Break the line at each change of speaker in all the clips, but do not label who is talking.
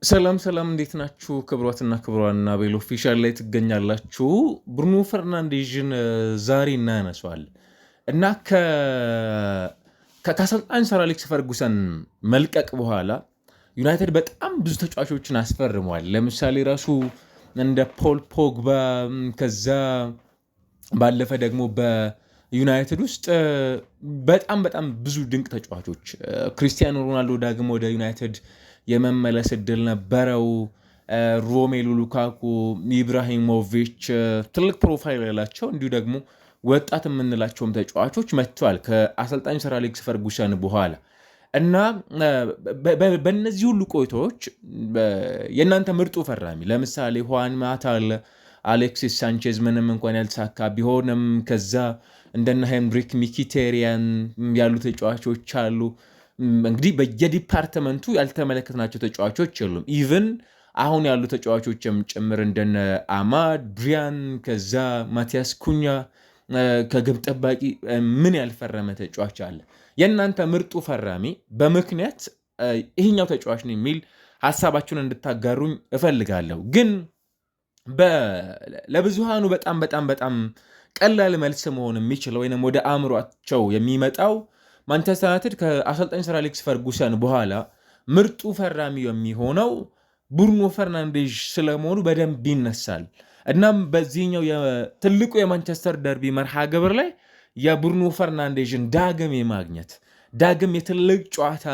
ሰላም ሰላም እንዴት ናችሁ? ክብሯትና ክብሯና ቤል ኦፊሻል ላይ ትገኛላችሁ። ብሩኖ ፈርናንዴዥን ዛሬ እናነሷል እና ከአሰልጣኝ ሰር አሌክስ ፈርጉሰን መልቀቅ በኋላ ዩናይትድ በጣም ብዙ ተጫዋቾችን አስፈርሟል። ለምሳሌ ራሱ እንደ ፖል ፖግባ ከዛ ባለፈ ደግሞ በዩናይትድ ውስጥ በጣም በጣም ብዙ ድንቅ ተጫዋቾች ክሪስቲያኖ ሮናልዶ ደግሞ ወደ ዩናይትድ የመመለስ እድል ነበረው። ሮሜሉ ሉካኩ፣ ኢብራሂሞቪች ትልቅ ፕሮፋይል ያላቸው እንዲሁ ደግሞ ወጣት የምንላቸውም ተጫዋቾች መጥተዋል ከአሰልጣኝ ሰር አሌክስ ፈርጉሰን በኋላ እና በእነዚህ ሁሉ ቆይታዎች የእናንተ ምርጡ ፈራሚ ለምሳሌ ሁዋን ማታ አለ፣ አሌክሲስ ሳንቼዝ ምንም እንኳን ያልተሳካ ቢሆንም ከዛ እንደነ ሄንሪክ ሚኪቴሪያን ያሉ ተጫዋቾች አሉ። እንግዲህ በየዲፓርትመንቱ ያልተመለከትናቸው ተጫዋቾች የሉም። ኢቨን አሁን ያሉ ተጫዋቾችም ጭምር እንደነ አማድ ብሪያን ከዛ ማቲያስ ኩኛ ከግብ ጠባቂ ምን ያልፈረመ ተጫዋች አለ። የእናንተ ምርጡ ፈራሚ በምክንያት ይህኛው ተጫዋች ነው የሚል ሀሳባችሁን እንድታጋሩኝ እፈልጋለሁ። ግን ለብዙሃኑ በጣም በጣም በጣም ቀላል መልስ መሆን የሚችለው ወይም ወደ አእምሯቸው የሚመጣው ማንቸስተር ዩናይትድ ከአሰልጣኝ ሰር አሌክስ ፈርጉሰን በኋላ ምርጡ ፈራሚ የሚሆነው ብሩኖ ፈርናንዴዥ ስለመሆኑ በደንብ ይነሳል። እናም በዚህኛው ትልቁ የማንቸስተር ደርቢ መርሃ ግብር ላይ የብሩኖ ፈርናንዴዥን ዳግም የማግኘት ዳግም የትልቅ ጨዋታ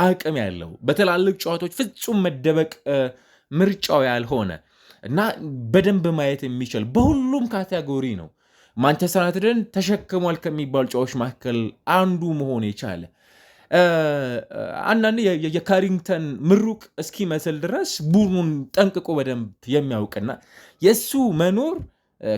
አቅም ያለው በትላልቅ ጨዋታዎች ፍጹም መደበቅ ምርጫው ያልሆነ እና በደንብ ማየት የሚችል በሁሉም ካቴጎሪ ነው ማንቸስተር ዩናይትድን ተሸክሟል ከሚባሉ ጨዋቾች መካከል አንዱ መሆን የቻለ አንዳንድ የካሪንግተን ምሩቅ እስኪመስል ድረስ ቡድኑን ጠንቅቆ በደንብ የሚያውቅና የእሱ መኖር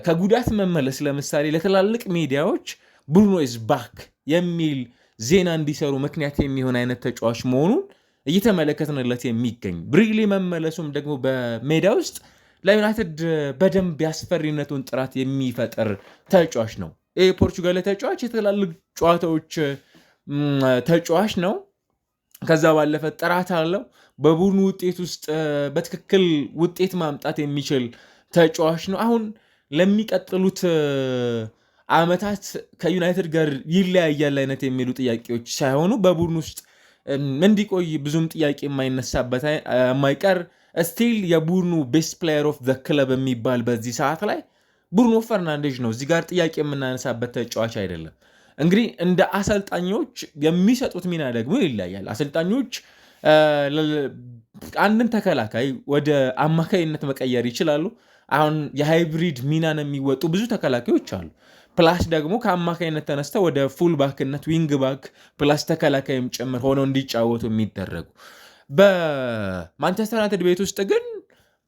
ከጉዳት መመለስ ለምሳሌ ለትላልቅ ሚዲያዎች ብሩኖ ኢዝ ባክ የሚል ዜና እንዲሰሩ ምክንያት የሚሆን አይነት ተጫዋች መሆኑን እየተመለከትንለት የሚገኝ ብሪግሊ መመለሱም ደግሞ በሜዳ ውስጥ ለዩናይትድ በደንብ ያስፈሪነቱን ጥራት የሚፈጥር ተጫዋች ነው። ይህ ፖርቹጋል ተጫዋች የተላልቅ ጨዋታዎች ተጫዋች ነው። ከዛ ባለፈ ጥራት አለው። በቡድኑ ውጤት ውስጥ በትክክል ውጤት ማምጣት የሚችል ተጫዋች ነው። አሁን ለሚቀጥሉት ዓመታት ከዩናይትድ ጋር ይለያያል አይነት የሚሉ ጥያቄዎች ሳይሆኑ በቡድኑ ውስጥ እንዲቆይ ብዙም ጥያቄ የማይነሳበት የማይቀር ስቲል የቡድኑ ቤስት ፕሌየር ኦፍ ዘ ክለብ የሚባል በዚህ ሰዓት ላይ ብሩኖ ፈርናንዴዥ ነው። እዚህ ጋር ጥያቄ የምናነሳበት ተጫዋች አይደለም። እንግዲህ እንደ አሰልጣኞች የሚሰጡት ሚና ደግሞ ይለያል። አሰልጣኞች አንድን ተከላካይ ወደ አማካይነት መቀየር ይችላሉ። አሁን የሃይብሪድ ሚናን የሚወጡ ብዙ ተከላካዮች አሉ። ፕላስ ደግሞ ከአማካይነት ተነስተው ወደ ፉል ባክነት ዊንግ ባክ ፕላስ ተከላካይም ጭምር ሆነው እንዲጫወቱ የሚደረጉ በማንቸስተር ዩናይትድ ቤት ውስጥ ግን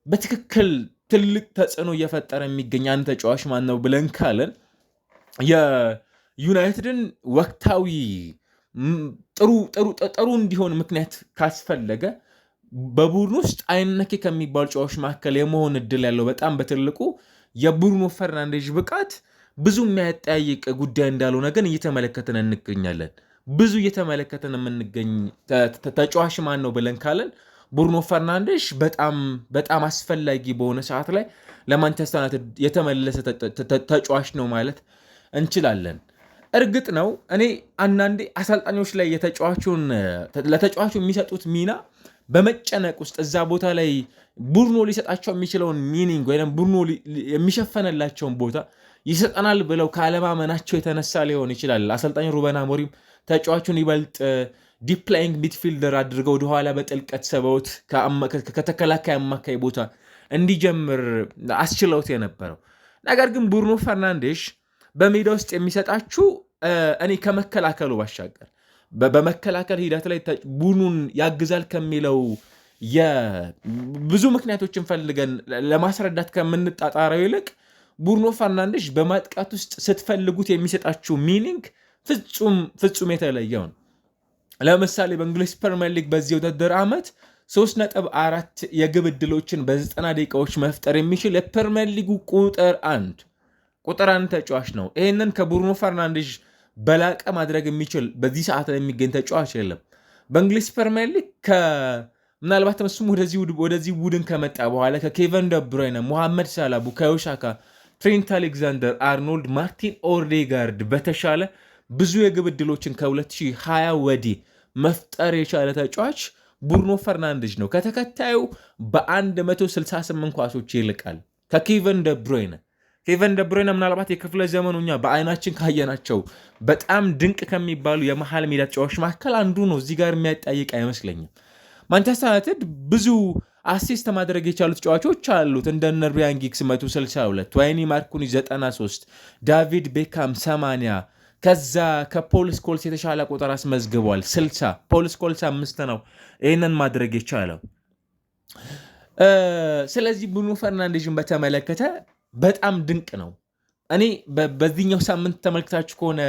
በትክክል ትልቅ ተጽዕኖ እየፈጠረ የሚገኝ አንድ ተጫዋች ማን ነው ብለን ካለን የዩናይትድን ወቅታዊ ጥሩ እንዲሆን ምክንያት ካስፈለገ በቡድን ውስጥ አይነኬ ከሚባሉ ጨዋቾች መካከል የመሆን እድል ያለው በጣም በትልቁ የብሩኖ ፈርናንዴዥ ብቃት ብዙ የሚያጠያይቅ ጉዳይ እንዳልሆነ ግን እየተመለከትን እንገኛለን። ብዙ እየተመለከትን የምንገኝ ተጫዋች ማን ነው ብለን ካለን ብሩኖ ፈርናንዴዥ በጣም በጣም አስፈላጊ በሆነ ሰዓት ላይ ለማንቸስተር ዩናይትድ የተመለሰ ተጫዋች ነው ማለት እንችላለን። እርግጥ ነው እኔ አንዳንዴ አሰልጣኞች ላይ ለተጫዋቹ የሚሰጡት ሚና በመጨነቅ ውስጥ እዛ ቦታ ላይ ቡድኑ ሊሰጣቸው የሚችለውን ሚኒንግ ወይም ቡድኑ የሚሸፈነላቸውን ቦታ ይሰጠናል ብለው ካለማመናቸው የተነሳ ሊሆን ይችላል። አሰልጣኝ ሩበን አሞሪም ተጫዋቹን ይበልጥ ዲፕላይንግ ሚድፊልደር አድርገው ወደኋላ በጥልቀት ሰበውት ከተከላካይ አማካይ ቦታ እንዲጀምር አስችለውት የነበረው ነገር ግን ብሩኖ ፈርናንዴዥ በሜዳ ውስጥ የሚሰጣችሁ እኔ ከመከላከሉ ባሻገር በመከላከል ሂደት ላይ ቡድኑን ያግዛል ከሚለው ብዙ ምክንያቶችን ፈልገን ለማስረዳት ከምንጣጣረው ይልቅ ብሩኖ ፈርናንዴዥ በማጥቃት ውስጥ ስትፈልጉት የሚሰጣችሁ ሚኒንግ ፍጹም የተለየው ነው። ለምሳሌ በእንግሊዝ ፕሪሚየር ሊግ በዚህ ውድድር ዓመት 3.4 የግብ ዕድሎችን በ90 ደቂቃዎች መፍጠር የሚችል የፕሪሚየር ሊጉ ቁጥር አንድ ተጫዋች ነው። ይህንን ከብሩኖ ፈርናንዴዥ በላቀ ማድረግ የሚችል በዚህ ሰዓት ላይ የሚገኝ ተጫዋች የለም። በእንግሊዝ ፕሪሚየር ሊግ ምናልባትም እሱም ወደዚህ ቡድን ከመጣ በኋላ ከኬቨን ደብሮይነ፣ ሞሐመድ ሳላ፣ ቡካዮ ሳካ፣ ትሬንት አሌክዛንደር አርኖልድ፣ ማርቲን ኦዴጋርድ በተሻለ ብዙ የግብ ዕድሎችን ከ2020 ወዲህ መፍጠር የቻለ ተጫዋች ብሩኖ ፈርናንዴዝ ነው። ከተከታዩ በ168 ኳሶች ይልቃል ከኬቨን ደብሮይነ። ኬቨን ደብሮይነ ምናልባት የክፍለ ዘመኑ እኛ በአይናችን ካየናቸው በጣም ድንቅ ከሚባሉ የመሃል ሜዳ ተጫዋቾች መካከል አንዱ ነው። እዚህ ጋር የሚያጠያይቅ አይመስለኝም። ማንቸስተር ዩናይትድ ብዙ አሲስት ማድረግ የቻሉ ተጫዋቾች አሉት። እንደ ሪያን ጊግስ 162፣ ዋይኒ ማርኩኒ 93፣ ዳቪድ ቤካም 80፣ ከዛ ከፖል ስኮልስ የተሻለ ቁጥር አስመዝግቧል 60። ፖል ስኮልስ 5 ነው ይህንን ማድረግ የቻለው። ስለዚህ ብሩኖ ፈርናንዴዝን በተመለከተ በጣም ድንቅ ነው። እኔ በዚህኛው ሳምንት ተመልክታችሁ ከሆነ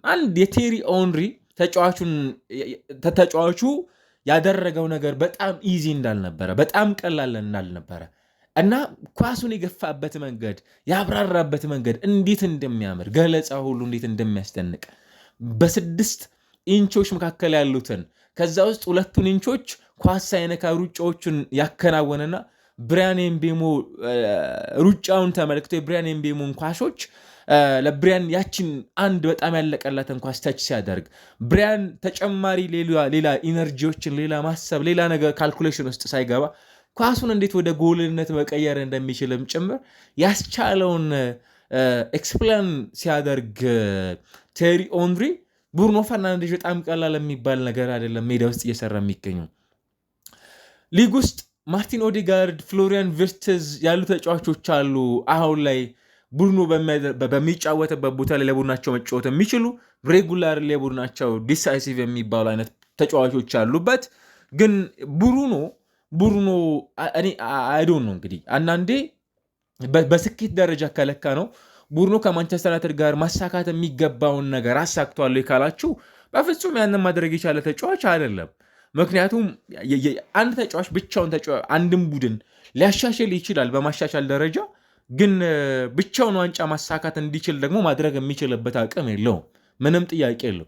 አንድ የቴሪ ኦንሪ ተጫዋቹ ያደረገው ነገር በጣም ኢዚ እንዳልነበረ፣ በጣም ቀላል እንዳልነበረ እና ኳሱን የገፋበት መንገድ፣ ያብራራበት መንገድ እንዴት እንደሚያምር፣ ገለጻ ሁሉ እንዴት እንደሚያስደንቅ በ6 ኢንቾች መካከል ያሉትን ከዛ ውስጥ 2 ኢንቾች ኳስ ሳይነካ ሩጫዎቹን ያከናወነና ብሪያን ኤምቤሞ ሩጫውን ተመልክቶ የብሪያን ኤምቤሞን ኳሶች ለብሪያን ያችን አንድ በጣም ያለቀላትን ኳስ ተች ሲያደርግ ብሪያን ተጨማሪ ሌላ ኢነርጂዎችን፣ ሌላ ማሰብ፣ ሌላ ነገር ካልኩሌሽን ውስጥ ሳይገባ ኳሱን እንዴት ወደ ጎልነት መቀየር እንደሚችልም ጭምር ያስቻለውን ኤክስፕላን ሲያደርግ ቴሪ ኦንሪ ብሩኖ ፈርናንዴዝ በጣም ቀላል የሚባል ነገር አይደለም ሜዳ ውስጥ እየሰራ የሚገኙ። ሊግ ውስጥ ማርቲን ኦዴጋርድ፣ ፍሎሪያን ቪርትዝ ያሉ ተጫዋቾች አሉ አሁን ላይ ብሩኖ በሚጫወትበት ቦታ ላይ ለቡድናቸው መጫወት የሚችሉ ሬጉላር ለቡድናቸው ዲሳይሲቭ የሚባሉ አይነት ተጫዋቾች ያሉበት። ግን ብሩኖ እኔ አይዶን ነው እንግዲህ አንዳንዴ በስኬት ደረጃ ከለካ ነው ብሩኖ ከማንቸስተር ዩናይትድ ጋር ማሳካት የሚገባውን ነገር አሳክቷል ካላችሁ በፍጹም ያንን ማድረግ የቻለ ተጫዋች አይደለም። ምክንያቱም አንድ ተጫዋች ብቻውን አንድን ቡድን ሊያሻሽል ይችላል በማሻሻል ደረጃ፣ ግን ብቻውን ዋንጫ ማሳካት እንዲችል ደግሞ ማድረግ የሚችልበት አቅም የለውም። ምንም ጥያቄ የለው።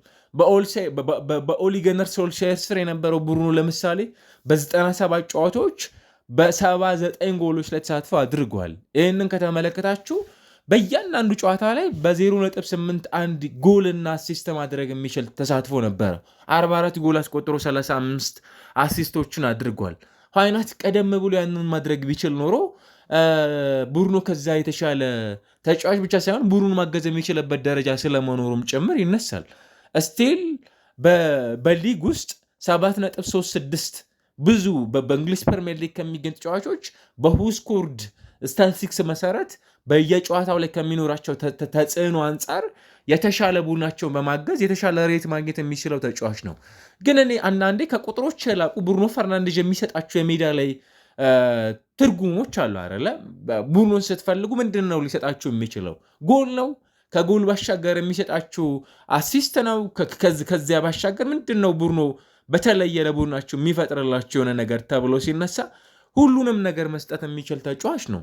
በኦሊ ገነር ሶልሻየር ስር የነበረው ብሩኖ ለምሳሌ በ97 ጨዋታዎች በ79 ጎሎች ላይ ተሳትፎ አድርጓል። ይህንን ከተመለከታችሁ በእያንዳንዱ ጨዋታ ላይ በ0.81 ጎልና አሲስት ማድረግ የሚችል ተሳትፎ ነበረ። 44 ጎል አስቆጥሮ 35 አሲስቶችን አድርጓል። ዩናይትድ ቀደም ብሎ ያንን ማድረግ ቢችል ኖሮ ብሩኖ ከዛ የተሻለ ተጫዋች ብቻ ሳይሆን ብሩኖ ማገዝ የሚችልበት ደረጃ ስለመኖሩም ጭምር ይነሳል። ስቲል በሊግ ውስጥ 7.36 ብዙ በእንግሊዝ ፕሪሚየር ሊግ ከሚገኙ ተጫዋቾች በሁስኮርድ ስታቲስቲክስ መሰረት በየጨዋታው ላይ ከሚኖራቸው ተጽዕኖ አንጻር የተሻለ ቡድናቸውን በማገዝ የተሻለ ሬት ማግኘት የሚችለው ተጫዋች ነው። ግን እኔ አንዳንዴ ከቁጥሮች የላቁ ብሩኖ ፈርናንዴዝ የሚሰጣቸው የሜዳ ላይ ትርጉሞች አሉ አይደለ? ቡድኑን ስትፈልጉ ምንድን ነው ሊሰጣችሁ የሚችለው? ጎል ነው። ከጎል ባሻገር የሚሰጣችሁ አሲስት ነው። ከዚያ ባሻገር ምንድን ነው ብሩኖ በተለየ ለቡድናችሁ የሚፈጥርላችሁ የሆነ ነገር ተብሎ ሲነሳ ሁሉንም ነገር መስጠት የሚችል ተጫዋች ነው።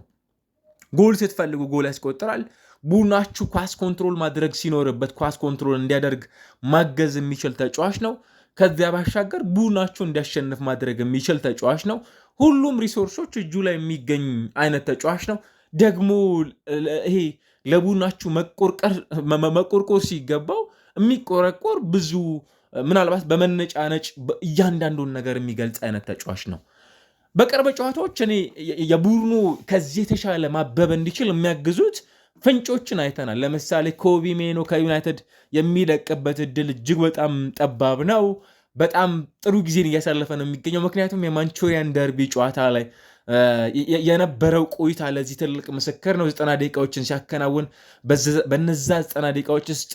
ጎል ስትፈልጉ ጎል ያስቆጥራል። ቡድናችሁ ኳስ ኮንትሮል ማድረግ ሲኖርበት ኳስ ኮንትሮል እንዲያደርግ ማገዝ የሚችል ተጫዋች ነው። ከዚያ ባሻገር ቡድናችሁ እንዲያሸንፍ ማድረግ የሚችል ተጫዋች ነው። ሁሉም ሪሶርሶች እጁ ላይ የሚገኝ አይነት ተጫዋች ነው። ደግሞ ይሄ ለቡድናችሁ መቆርቆር ሲገባው የሚቆረቆር ብዙ ምናልባት በመነጫነጭ እያንዳንዱን ነገር የሚገልጽ አይነት ተጫዋች ነው። በቅርብ ጨዋታዎች እኔ የቡድኑ ከዚህ የተሻለ ማበብ እንዲችል የሚያግዙት ፍንጮችን አይተናል። ለምሳሌ ኮቢ ሜኖ ከዩናይትድ የሚለቅበት እድል እጅግ በጣም ጠባብ ነው። በጣም ጥሩ ጊዜን እያሳለፈ ነው የሚገኘው። ምክንያቱም የማንቹሪያን ደርቢ ጨዋታ ላይ የነበረው ቆይታ ለዚህ ትልቅ ምስክር ነው። 90 ደቂቃዎችን ሲያከናውን በነዛ 90 ደቂቃዎች ውስጥ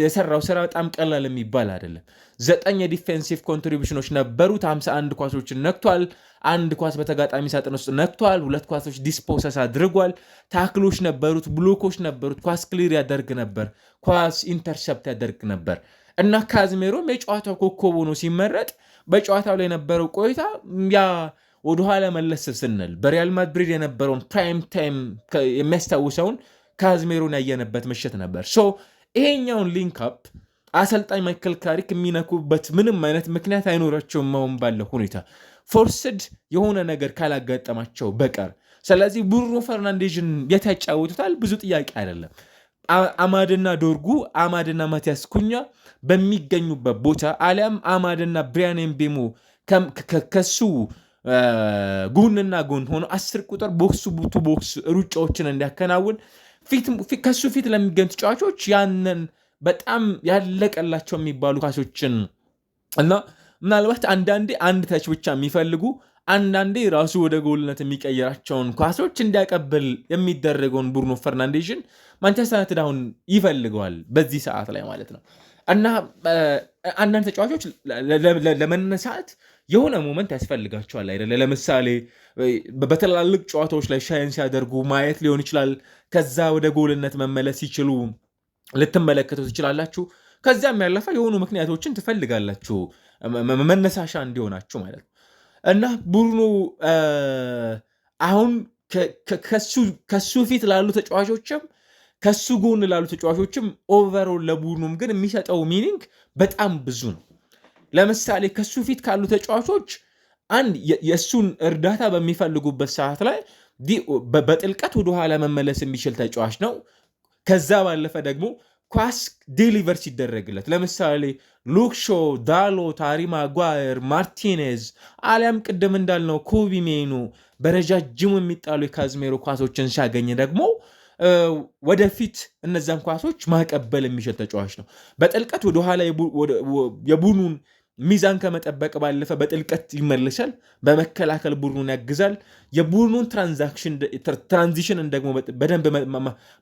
የሰራው ስራ በጣም ቀላል የሚባል አይደለም። 9 የዲፌንሲቭ ኮንትሪቢሽኖች ነበሩት። 51 ኳሶችን ነክቷል። 1 ኳስ በተጋጣሚ ሳጥን ውስጥ ነክቷል። 2 ኳሶች ዲስፖሰስ አድርጓል። ታክሎች ነበሩት፣ ብሎኮች ነበሩት። ኳስ ክሊር ያደርግ ነበር፣ ኳስ ኢንተርሰፕት ያደርግ ነበር እና ካዝሜሮም የጨዋታው ኮከብ ሆኖ ሲመረጥ በጨዋታው ላይ የነበረው ቆይታ ያ ወደኋላ መለስ ስንል በሪያል ማድሪድ የነበረውን ፕራይም ታይም የሚያስታውሰውን ካዝሜሮን ያየነበት ምሽት ነበር። ይሄኛውን ሊንክ አፕ አሰልጣኝ ማይክል ካሪክ የሚነኩበት ምንም አይነት ምክንያት አይኖራቸውም። አሁን ባለው ሁኔታ ፎርስድ የሆነ ነገር ካላጋጠማቸው በቀር። ስለዚህ ብሩኖ ፈርናንዴዥን ያጫውቱታል ብዙ ጥያቄ አይደለም። አማድና ዶርጉ አማድና ማቲያስ ኩኛ በሚገኙበት ቦታ አሊያም አማድና ብሪያን ኤምቤሞ ከሱ ጎንና ጎን ሆኖ 10 ቁጥር ቦክስ ቱ ቦክስ ሩጫዎችን እንዲያከናውን ከሱ ፊት ለሚገኙ ተጫዋቾች ያንን በጣም ያለቀላቸው የሚባሉ ኳሶችን እና ምናልባት አንዳንዴ አንድ ተች ብቻ የሚፈልጉ አንዳንዴ ራሱ ወደ ጎልነት የሚቀይራቸውን ኳሶች እንዲያቀብል የሚደረገውን ብሩኖ ፈርናንዴዥን ማንቸስተር ዩናይትድ አሁን ይፈልገዋል በዚህ ሰዓት ላይ ማለት ነው። እና አንዳንድ ተጫዋቾች ለመነሳት የሆነ ሞመንት ያስፈልጋቸዋል አይደለ? ለምሳሌ በትላልቅ ጨዋታዎች ላይ ሻይን ሲያደርጉ ማየት ሊሆን ይችላል። ከዛ ወደ ጎልነት መመለስ ሲችሉ ልትመለከቱ ትችላላችሁ። ከዚያም ያለፈ የሆኑ ምክንያቶችን ትፈልጋላችሁ መነሳሻ እንዲሆናችሁ ማለት ነው። እና ብሩኖ አሁን ከሱ ፊት ላሉ ተጫዋቾችም ከሱ ጎን ላሉ ተጫዋቾችም ኦቨሮል ለቡድኑም ግን የሚሰጠው ሚኒንግ በጣም ብዙ ነው። ለምሳሌ ከሱ ፊት ካሉ ተጫዋቾች አንድ የእሱን እርዳታ በሚፈልጉበት ሰዓት ላይ በጥልቀት ወደኋላ መመለስ የሚችል ተጫዋች ነው። ከዛ ባለፈ ደግሞ ኳስ ዴሊቨር ሲደረግለት ለምሳሌ ሉክሾ፣ ዳሎት፣ ሃሪ ማጓየር፣ ማርቲኔዝ አሊያም ቅድም እንዳልነው ኮቢ ሜኑ በረጃጅሙ የሚጣሉ የካዝሜሮ ኳሶችን ሲያገኝ ደግሞ ወደፊት እነዛን ኳሶች ማቀበል የሚችል ተጫዋች ነው። በጥልቀት ወደኋላ የቡድኑን ሚዛን ከመጠበቅ ባለፈ በጥልቀት ይመልሳል። በመከላከል ቡድኑን ያግዛል። የቡድኑን ትራንዚሽንን ደግሞ በደንብ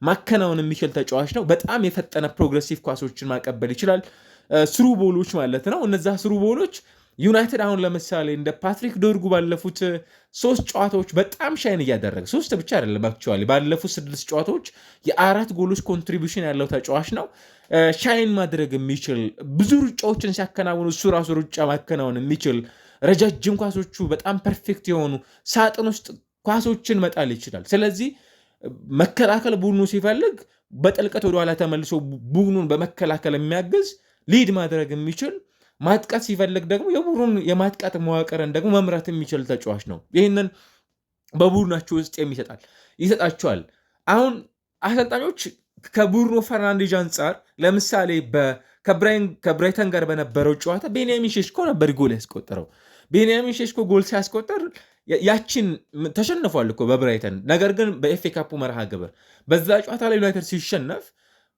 ማከናወን የሚችል ተጫዋች ነው። በጣም የፈጠነ ፕሮግሬሲቭ ኳሶችን ማቀበል ይችላል። ስሩ ቦሎች ማለት ነው። እነዛ ስሩ ቦሎች ዩናይትድ አሁን ለምሳሌ እንደ ፓትሪክ ዶርጉ ባለፉት 3 ጨዋታዎች በጣም ሻይን እያደረገ 3 ብቻ አይደለም አክቹዋሊ ባለፉት 6 ጨዋታዎች የ4 ጎሎች ኮንትሪቢሽን ያለው ተጫዋች ነው። ሻይን ማድረግ የሚችል ብዙ ሩጫዎችን ሲያከናውኑ እሱ ራሱ ሩጫ ማከናወን የሚችል ረጃጅም ኳሶቹ በጣም ፐርፌክት የሆኑ ሳጥን ውስጥ ኳሶችን መጣል ይችላል። ስለዚህ መከላከል ቡድኑ ሲፈልግ በጥልቀት ወደኋላ ተመልሶ ቡድኑን በመከላከል የሚያግዝ ሊድ ማድረግ የሚችል ማጥቃት ሲፈልግ ደግሞ የቡድኑን የማጥቃት መዋቅርን ደግሞ መምራት የሚችል ተጫዋች ነው። ይህንን በቡድናቸው ውስጥ ይሰጣቸዋል። አሁን አሰልጣኞች ከብሩኖ ፈርናንዴዝ አንጻር ለምሳሌ ከብራይተን ጋር በነበረው ጨዋታ ቤንያሚን ሼሽኮ ነበር ጎል ያስቆጠረው። ቤንያሚን ሼሽኮ ጎል ሲያስቆጠር ያችን ተሸንፏል እኮ በብራይተን። ነገር ግን በኤፍኤ ካፑ መርሃ ግብር በዛ ጨዋታ ላይ ዩናይትድ ሲሸነፍ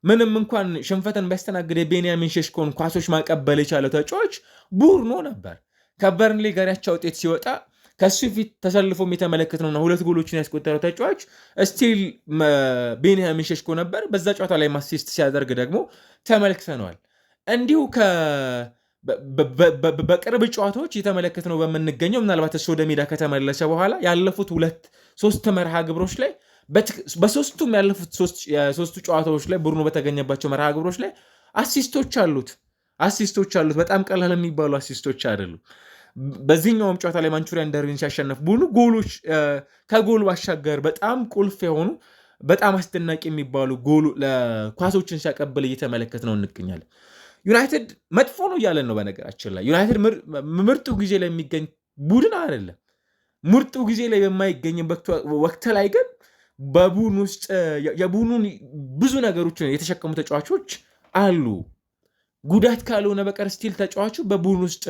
ምንም እንኳን ሽንፈትን ቢያስተናግድ የቤንያሚን ሼሽኮን ኳሶች ማቀበል የቻለው ተጫዋች ብሩኖ ነበር። ከበርንሌ ጋር ያቻ ውጤት ሲወጣ ከሱ ፊት ተሰልፎ የተመለከትነውና 2 ጎሎችን ያስቆጠረው ተጫዋች ስቲል ቤንያሚን ሼሽኮ ነበር። በዛ ጨዋታ ላይ አሲስት ሲያደርግ ደግሞ ተመልክተነዋል። እንዲሁ በቅርብ ጨዋታዎች የተመለከትነው በምንገኘው ምናልባት እሱ ወደ ሜዳ ከተመለሰ በኋላ ያለፉት 2-3 መርሃ ግብሮች ላይ በሶስቱም ያለፉት 3 ጨዋታዎች ላይ ብሩኖ በተገኘባቸው መርሃ ግብሮች ላይ አሲስቶች አሉት። በጣም ቀላል የሚባሉ አሲስቶች አይደሉም። በዚህኛውም ጨዋታ ላይ ማንቹሪያን ደርቢን ሲያሸነፍ ቡድኑ ጎሎች ከጎል ባሻገር በጣም ቁልፍ የሆኑ በጣም አስደናቂ የሚባሉ ኳሶችን ሲያቀብል እየተመለከት ነው እንገኛለን። ዩናይትድ መጥፎ ነው እያለን ነው። በነገራችን ላይ ዩናይትድ ምርጡ ጊዜ ላይ የሚገኝ ቡድን አይደለም። ምርጡ ጊዜ ላይ በማይገኝበት ወቅት ላይ ግን በቡድን ውስጥ የቡድኑን ብዙ ነገሮችን የተሸከሙ ተጫዋቾች አሉ። ጉዳት ካልሆነ በቀር ስቲል ተጫዋቹ በቡድን ውስጥ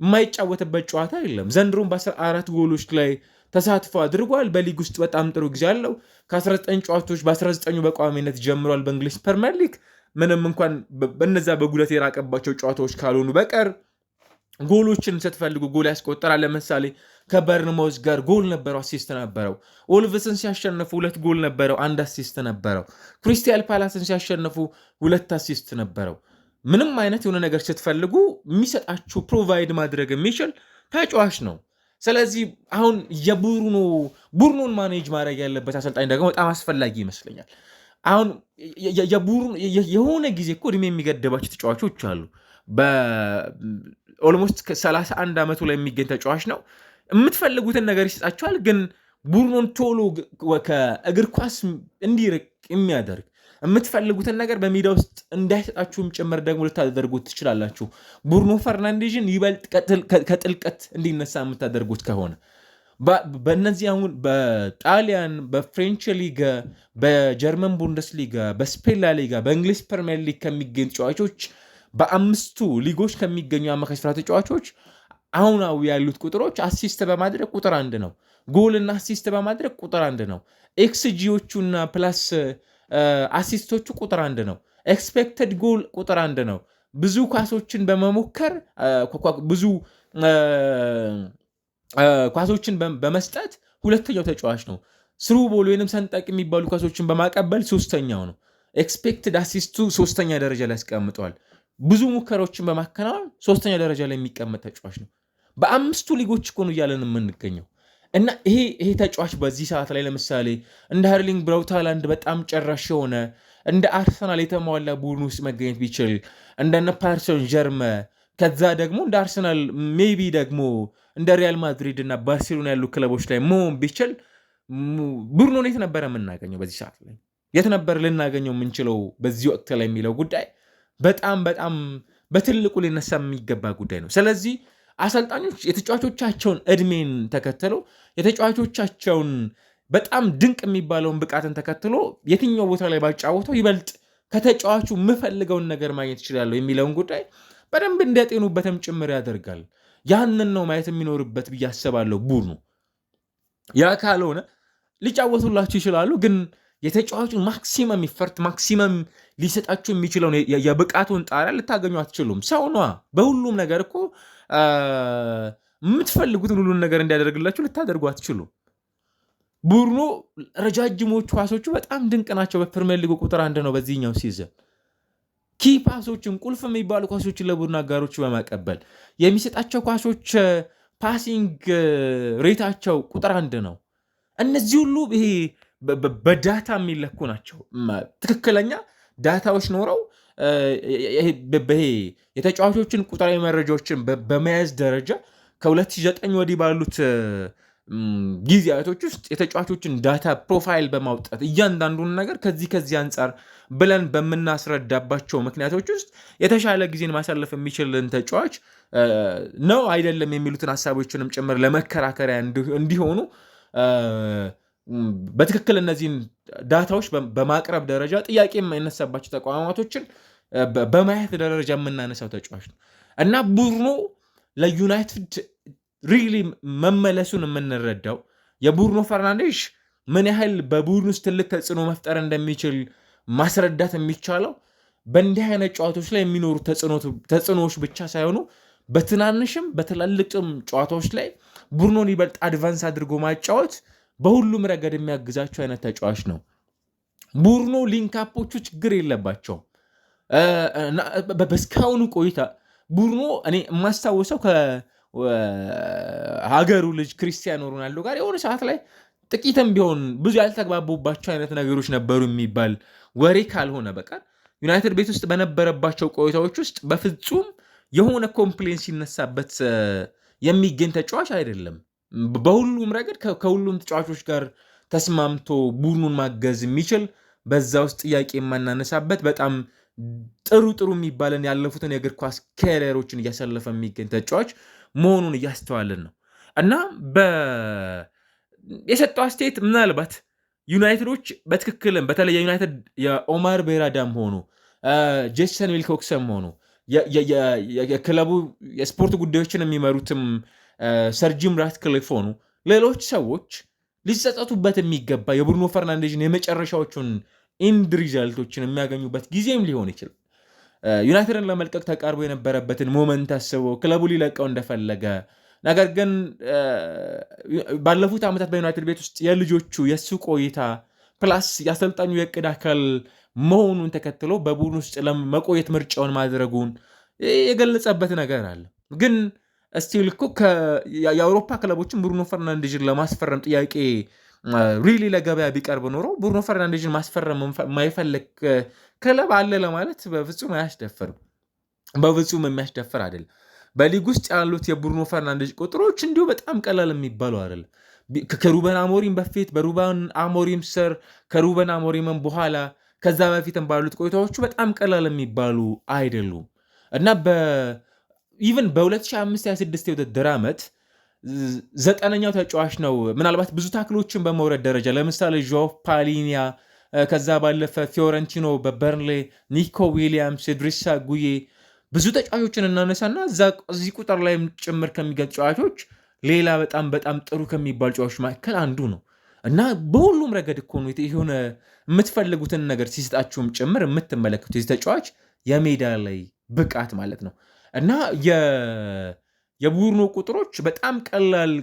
የማይጫወትበት ጨዋታ የለም። ዘንድሮም በ14 ጎሎች ላይ ተሳትፎ አድርጓል። በሊግ ውስጥ በጣም ጥሩ ጊዜ አለው። ከ19 ጨዋታዎች በ19 በቋሚነት ጀምሯል በእንግሊዝ ፕሪሚየር ሊግ። ምንም እንኳን በነዛ በጉዳት የራቀባቸው ጨዋታዎች ካልሆኑ በቀር ጎሎችን ስትፈልጉ ጎል ያስቆጠራል። ለምሳሌ ከበርንማውዝ ጋር ጎል ነበረው፣ አሲስት ነበረው። ኦልቭስን ሲያሸነፉ 2 ጎል ነበረው፣ 1 አሲስት ነበረው። ክሪስታል ፓላስን ሲያሸነፉ 2 አሲስት ነበረው። ምንም አይነት የሆነ ነገር ስትፈልጉ የሚሰጣችሁ ፕሮቫይድ ማድረግ የሚችል ተጫዋች ነው። ስለዚህ አሁን ቡድኑን ማኔጅ ማድረግ ያለበት አሰልጣኝ ደግሞ በጣም አስፈላጊ ይመስለኛል። አሁን የሆነ ጊዜ እኮ እድሜ የሚገደባቸው ተጫዋቾች አሉ። ኦልሞስት ከ31 ዓመቱ ላይ የሚገኝ ተጫዋች ነው። የምትፈልጉትን ነገር ይሰጣችኋል፣ ግን ቡድኑን ቶሎ ከእግር ኳስ እንዲርቅ የሚያደርግ የምትፈልጉትን ነገር በሜዳ ውስጥ እንዳይሰጣችሁም ጭምር ደግሞ ልታደርጉት ትችላላችሁ። ብሩኖ ፈርናንዴዝን ይበልጥ ከጥልቀት እንዲነሳ የምታደርጉት ከሆነ በእነዚህ አሁን በጣሊያን፣ በፍሬንች ሊጋ፣ በጀርመን ቡንደስሊጋ፣ በስፔን ላሊጋ፣ በእንግሊዝ ፕሪሚየር ሊግ ከሚገኙ ተጫዋቾች በአምስቱ ሊጎች ከሚገኙ አማካይ ስፍራ ተጫዋቾች አሁናዊ ያሉት ቁጥሮች አሲስት በማድረግ ቁጥር 1 ነው። ጎልና አሲስት በማድረግ ቁጥር 1 ነው። ኤክስጂዎቹና ፕላስ አሲስቶቹ ቁጥር 1 ነው። ኤክስፔክተድ ጎል ቁጥር 1 ነው። ብዙ ኳሶችን በመሞከር ብዙ ኳሶችን በመስጠት ሁለተኛው ተጫዋች ነው። ስሩ ቦል ወይንም ሰንጠቅ የሚባሉ ኳሶችን በማቀበል ሶስተኛው ነው። ኤክስፔክትድ አሲስቱ ሶስተኛ ደረጃ ላይ ያስቀምጠዋል። ብዙ ሙከራዎችን በማከናወን ሶስተኛ ደረጃ ላይ የሚቀመጥ ተጫዋች ነው። በአምስቱ ሊጎች እኮ ነው እያለን የምንገኘው እና ይሄ ተጫዋች በዚህ ሰዓት ላይ ለምሳሌ እንደ ሃርሊንግ ብራውት ሃላንድ በጣም ጨራሽ የሆነ እንደ አርሰናል የተሟላ ቡድን ውስጥ መገኘት ቢችል እንደነ ፓሪሰን ጀርመ ከዛ ደግሞ እንደ አርሰናል ሜቢ ደግሞ እንደ ሪያል ማድሪድ እና ባርሴሎና ያሉ ክለቦች ላይ መሆን ቢችል ብሩኖን የት ነበረ የምናገኘው? በዚህ ሰዓት ላይ የት ነበር ልናገኘው የምንችለው በዚህ ወቅት ላይ የሚለው ጉዳይ በጣም በጣም በትልቁ ሊነሳ የሚገባ ጉዳይ ነው። ስለዚህ አሰልጣኞች የተጫዋቾቻቸውን እድሜን ተከትሎ የተጫዋቾቻቸውን በጣም ድንቅ የሚባለውን ብቃትን ተከትሎ የትኛው ቦታ ላይ ባጫወተው ይበልጥ ከተጫዋቹ የምፈልገውን ነገር ማግኘት ይችላለሁ የሚለውን ጉዳይ በደንብ እንዲያጤኑበትም ጭምር ያደርጋል። ያንን ነው ማየት የሚኖርበት ብዬ አስባለሁ። ቡድኑ ያ ካልሆነ ሊጫወቱላችሁ ይችላሉ፣ ግን የተጫዋቹን ማክሲመም ይፈርት ማክሲመም ሊሰጣችሁ የሚችለውን የብቃቱን ጣሪያ ልታገኙ አትችሉም። ሰው ነዋ። በሁሉም ነገር እኮ የምትፈልጉትን ሁሉን ነገር እንዲያደርግላችሁ ልታደርጉ አትችሉም። ቡድኑ ረጃጅሞቹ ኳሶቹ በጣም ድንቅ ናቸው። በፕሪሚየር ሊጉ ቁጥር 1 ነው በዚህኛው ሲዝን። ኪ ፓሶችን ቁልፍ የሚባሉ ኳሶችን ለቡድን አጋሮች በማቀበል የሚሰጣቸው ኳሶች ፓሲንግ ሬታቸው ቁጥር 1 ነው። እነዚህ ሁሉ ይሄ በዳታ የሚለኩ ናቸው። ትክክለኛ ዳታዎች ኖረው የተጫዋቾችን ቁጥራዊ መረጃዎችን በመያዝ ደረጃ ከ2009 ወዲህ ባሉት ጊዜያቶች ውስጥ የተጫዋቾችን ዳታ ፕሮፋይል በማውጣት እያንዳንዱን ነገር ከዚህ አንጻር ብለን በምናስረዳባቸው ምክንያቶች ውስጥ የተሻለ ጊዜን ማሳለፍ የሚችልን ተጫዋች ነው አይደለም የሚሉትን ሀሳቦችንም ጭምር ለመከራከሪያ እንዲሆኑ በትክክል እነዚህን ዳታዎች በማቅረብ ደረጃ ጥያቄ የማይነሳባቸው ተቋማቶችን በማየት ደረጃ የምናነሳው ተጫዋች ነው እና ቡድኑ ለዩናይትድ ሪሊ መመለሱን የምንረዳው የብሩኖ ፈርናንዴዝ ምን ያህል በቡድን ውስጥ ትልቅ ተጽዕኖ መፍጠር እንደሚችል ማስረዳት የሚቻለው በእንዲህ አይነት ጨዋታዎች ላይ የሚኖሩ ተጽዕኖዎች ብቻ ሳይሆኑ በትናንሽም በትላልቅም ጨዋታዎች ላይ ቡድኑን ይበልጥ አድቫንስ አድርጎ ማጫወት በሁሉም ረገድ የሚያግዛቸው አይነት ተጫዋች ነው። ቡድኑ ሊንካፖቹ ችግር የለባቸውም። በስካሁኑ ቆይታ ቡድኑ እኔ የማስታወሰው ከሀገሩ ልጅ ክሪስቲያኖ ሮናልዶ ጋር የሆነ ሰዓት ላይ ጥቂትም ቢሆን ብዙ ያልተግባቡባቸው አይነት ነገሮች ነበሩ የሚባል ወሬ ካልሆነ በቀር ዩናይትድ ቤት ውስጥ በነበረባቸው ቆይታዎች ውስጥ በፍጹም የሆነ ኮምፕሌን ሲነሳበት የሚገኝ ተጫዋች አይደለም። በሁሉም ረገድ ከሁሉም ተጫዋቾች ጋር ተስማምቶ ቡድኑን ማገዝ የሚችል በዛ ውስጥ ጥያቄ የማናነሳበት በጣም ጥሩ የሚባለን ያለፉትን የእግር ኳስ ካሪየሮችን እያሳለፈ የሚገኝ ተጫዋች መሆኑን እያስተዋልን ነው እና የሰጠው አስተያየት ምናልባት ዩናይትዶች በትክክልም በተለይ የዩናይትድ የኦማር ቤራዳም ሆኑ ጄሰን ዊልኮክስም ሆኑ የክለቡ የስፖርት ጉዳዮችን የሚመሩትም ሰር ጂም ራትክሊፍ ሆኑ ሌሎች ሰዎች ሊጸጸቱበት የሚገባ የብሩኖ ፈርናንዴዝን የመጨረሻዎቹን ኢንድ ሪዛልቶችን የሚያገኙበት ጊዜም ሊሆን ይችላል። ዩናይትድን ለመልቀቅ ተቃርቦ የነበረበትን ሞመንት አስበው ክለቡ ሊለቀው እንደፈለገ ነገር ግን ባለፉት ዓመታት በዩናይትድ ቤት ውስጥ የልጆቹ የሱ ቆይታ ፕላስ የአሰልጣኙ የዕቅድ አካል መሆኑን ተከትሎ በቡድን ውስጥ ለመቆየት ምርጫውን ማድረጉን የገለጸበት ነገር አለ። ግን እስቲል እኮ የአውሮፓ ክለቦችን ብሩኖ ፈርናንዴዝን ለማስፈረም ጥያቄ ሪሊ ለገበያ ቢቀርብ ኖሮ ብሩኖ ፈርናንዴዝን ማስፈረም የማይፈልግ ክለብ አለ ለማለት በፍጹም አያስደፍርም። በፍጹም የሚያስደፍር አይደለም። በሊግ ውስጥ ያሉት የብሩኖ ፈርናንዴዝ ቁጥሮች እንዲሁ በጣም ቀላል የሚባሉ አይደለም። ከሩበን አሞሪም በፊት በሩበን አሞሪም ስር ከሩበን አሞሪም በኋላ ከዛ በፊትም ባሉት ቆይታዎቹ በጣም ቀላል የሚባሉ አይደሉም እና ኢቨን በ2025/26 የውድድር ዓመት ዘጠነኛው ተጫዋች ነው ምናልባት ብዙ ታክሎችን በመውረድ ደረጃ ለምሳሌ ዦ ፓሊኒያ ከዛ ባለፈ ፊዮረንቲኖ በበርንሌ ኒኮ ዊሊያምስ ድሪሳ ጉዬ ብዙ ተጫዋቾችን እናነሳና እዚህ ቁጥር ላይም ጭምር ከሚገኙ ተጫዋቾች ሌላ በጣም ጥሩ ከሚባል ተጫዋቾች መካከል አንዱ ነው እና በሁሉም ረገድ እኮ ነው የሆነ የምትፈልጉትን ነገር ሲሰጣችሁም ጭምር የምትመለከቱ የዚህ ተጫዋች የሜዳ ላይ ብቃት ማለት ነው እና የቡድኑ ቁጥሮች በጣም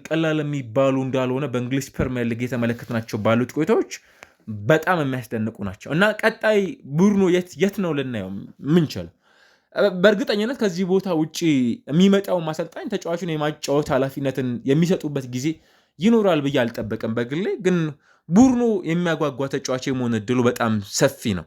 ቀላል የሚባሉ እንዳልሆነ በእንግሊዝ ፕሪሚየር ሊግ የተመለከትናቸው ባሉት ቆይታዎች በጣም የሚያስደንቁ ናቸው እና ቀጣይ ቡድኑ የት ነው ልናየው ምንችለው? በእርግጠኝነት ከዚህ ቦታ ውጭ የሚመጣው ማሰልጣኝ ተጫዋቹን የማጫወት ኃላፊነትን የሚሰጡበት ጊዜ ይኖራል ብዬ አልጠበቅም። በግሌ ግን ቡድኑ የሚያጓጓ ተጫዋች የመሆን እድሉ በጣም ሰፊ ነው።